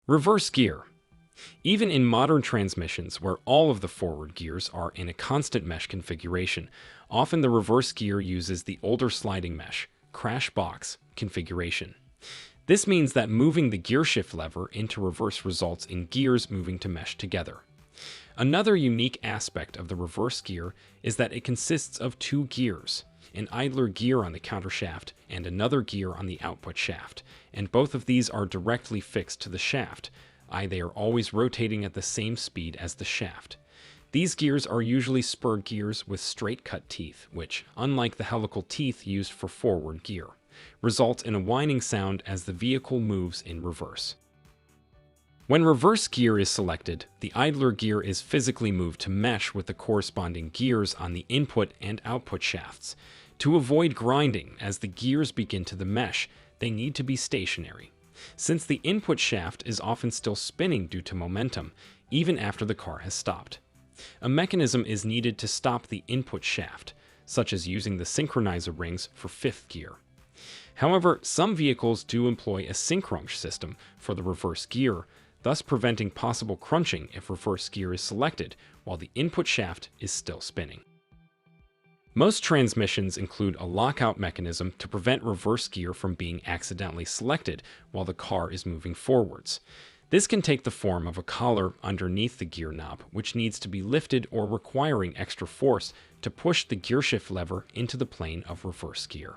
Reverse gear. Even in modern transmissions where all of the forward gears are in a constant mesh configuration, often the reverse gear uses the older sliding mesh, crash box, configuration. This means that moving the gear shift lever into reverse results in gears moving to mesh together. Another unique aspect of the reverse gear is that it consists of two gears, an idler gear on the countershaft and another gear on the output shaft, and both of these are directly fixed to the shaft, i.e. they are always rotating at the same speed as the shaft. These gears are usually spur gears with straight-cut teeth, which, unlike the helical teeth used for forward gear, result in a whining sound as the vehicle moves in reverse. When reverse gear is selected, the idler gear is physically moved to mesh with the corresponding gears on the input and output shafts. To avoid grinding as the gears begin to the mesh, they need to be stationary, since the input shaft is often still spinning due to momentum, even after the car has stopped. A mechanism is needed to stop the input shaft, such as using the synchronizer rings for fifth gear. However, some vehicles do employ a sync-crunch system for the reverse gear, thus preventing possible crunching if reverse gear is selected while the input shaft is still spinning. Most transmissions include a lockout mechanism to prevent reverse gear from being accidentally selected while the car is moving forwards. This can take the form of a collar underneath the gear knob, which needs to be lifted or requiring extra force to push the gearshift lever into the plane of reverse gear.